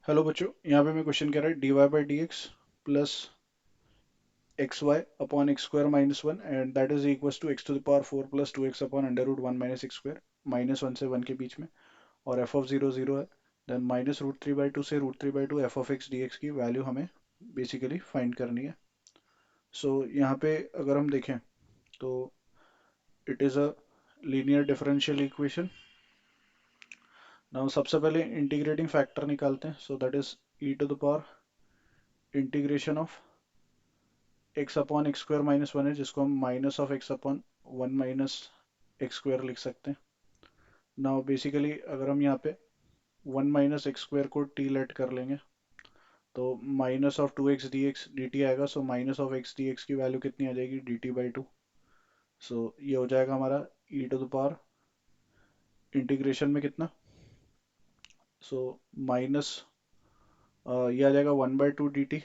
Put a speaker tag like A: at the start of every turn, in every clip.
A: Hello बच्चों, यहाँ पे मैं क्वेश्चन कह रहा है dy by d x plus x y upon x square minus one and that is equals to x to the power four plus two x upon under root one minus x square minus one से one के बीच में और f of zero zero है। Then minus root three by two से root three by two f of x d x की value हमें basically find करनी है। सो यहाँ पे अगर हम देखें तो it is a linear differential equation. Now सबसे पहले इंटीग्रेटिंग फैक्टर निकालते हैं। So that is e to the power integration of x upon x square minus one है, जिसको हम minus of x upon one minus x square लिख सकते हैं। नाउ बेसिकली अगर हम यहाँ पे वन माइनस एक्स स्क्वायर को टी लेट कर लेंगे तो minus of two x D t आएगा। So minus of x d x की वैल्यू कितनी आ जाएगी, d t by two. So ये हो जाएगा हमारा e to the power integration में कितना, सो माइनस ये आ जाएगा one by two d t,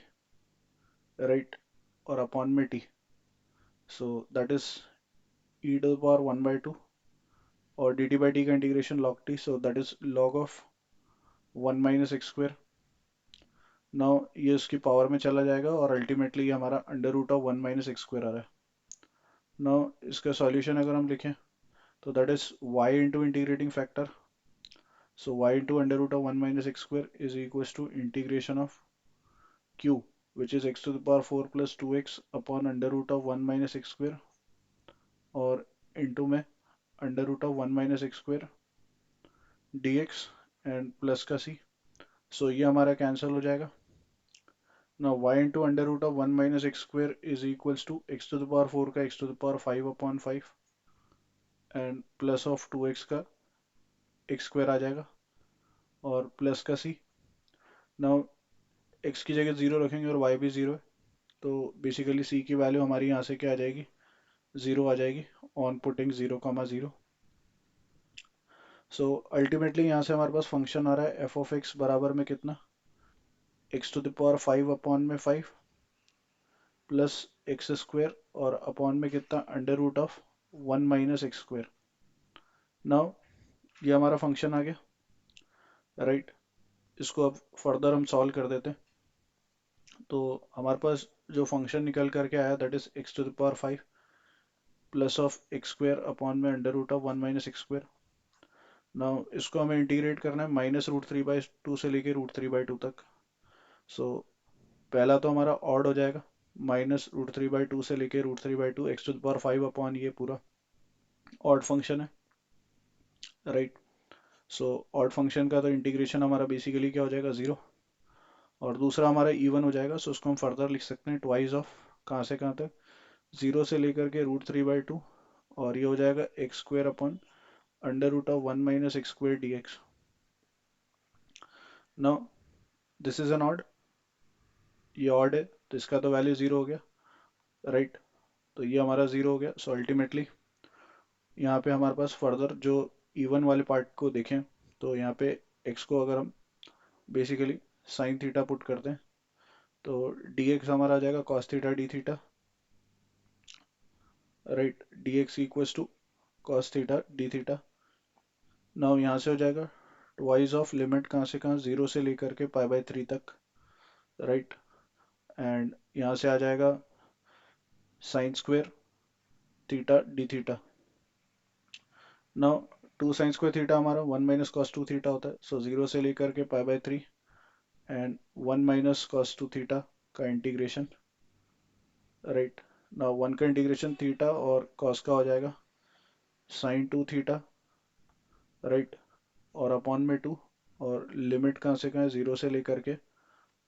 A: right, और अपॉन में t. So that is e to the power one by two और डी टी बाई टी का integration log t, so that is log of one minus x square. Now ये उसकी power में चला जाएगा और अल्टीमेटली ये हमारा under root of one minus x square आ रहा है। नाउ इसका सॉल्यूशन अगर हम लिखें तो that is y into integrating factor. So y into under root of one minus x square is equals to integration of q which is x to the power four plus two x upon under root of one minus x square और into में under root of one minus x square d x and plus का सी। सो ये हमारा cancel हो जाएगा। Now y into under root of 1 minus x square is equals to x to the power 4 का x to the power 5 upon 5 and plus of 2x का x square आ जाएगा और plus का c। नाउ x की जगह zero रखेंगे और y भी जीरो है, तो बेसिकली c की वैल्यू हमारी यहाँ से क्या आ जाएगी, जीरो आ जाएगी on putting zero comma zero. So ultimately यहाँ से हमारे पास फंक्शन आ रहा है एफ ऑफ एक्स बराबर में कितना, x to the power five upon में फाइव प्लस एक्स स्क्वायर और अपॉन में कितना under root of one minus x square. Now ये हमारा फंक्शन आ गया, राइट। इसको अब फर्दर हम सॉल्व कर देते हैं तो हमारे पास जो फंक्शन निकल करके आया that is x to the power five plus of x square upon में under root of one minus x square. Now इसको हमें इंटीग्रेट करना है minus root three by two से लेके रूट थ्री बाई टू तक। सो पहला तो हमारा ऑड हो जाएगा, minus root three by two से लेके root three by two x to the power five upon ये पूरा ऑड फंक्शन है, राइट। सो ऑड फंक्शन का तो इंटीग्रेशन हमारा बेसिकली क्या हो जाएगा, जीरो। और दूसरा हमारा इवन हो जाएगा, सो उसको हम फर्दर लिख सकते हैं ट्वाइस ऑफ कहाँ से कहाँ तक, जीरो से लेकर के रूट थ्री बाई टू और ये हो जाएगा x square upon under root of one minus x square d x. Now this is an odd, ये ऑड है तो इसका तो वैल्यू जीरो हो गया, राइट। तो ये हमारा जीरो हो गया। सो अल्टीमेटली यहाँ पे हमारे पास फर्दर जो इवन वाले पार्ट को देखें तो यहाँ पे एक्स को अगर हम बेसिकली साइन थीटा पुट करते हैं तो डी एक्स हमारा आ जाएगा cos theta d theta, right. D x equals to cos theta d theta. Now यहाँ से हो जाएगा ट्वाइस ऑफ लिमिट कहाँ से कहाँ, जीरो से लेकर के पाई बाई थ्री तक, राइट। एंड यहाँ से आ जाएगा sine square theta d theta. Now two sine square theta हमारा one minus cos two theta होता है, सो जीरो से लेकर के pi by three and one minus cos two theta का इंटीग्रेशन, राइट। नाउ वन का इंटीग्रेशन थीटा और cos का हो जाएगा साइन टू थीटा, राइट, और अपॉन में टू और लिमिट कहाँ से कहाँ है, जीरो से लेकर के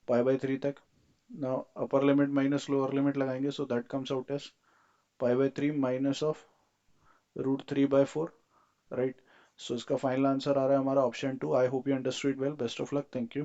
A: पाई बाई थ्री तक। Now upper limit minus lower limit लगाएंगे, so that comes out as pi by three minus of root three by four, right. So इसका फाइनल आंसर आ रहा है हमारा option two. I hope you understood well, best of luck, thank you.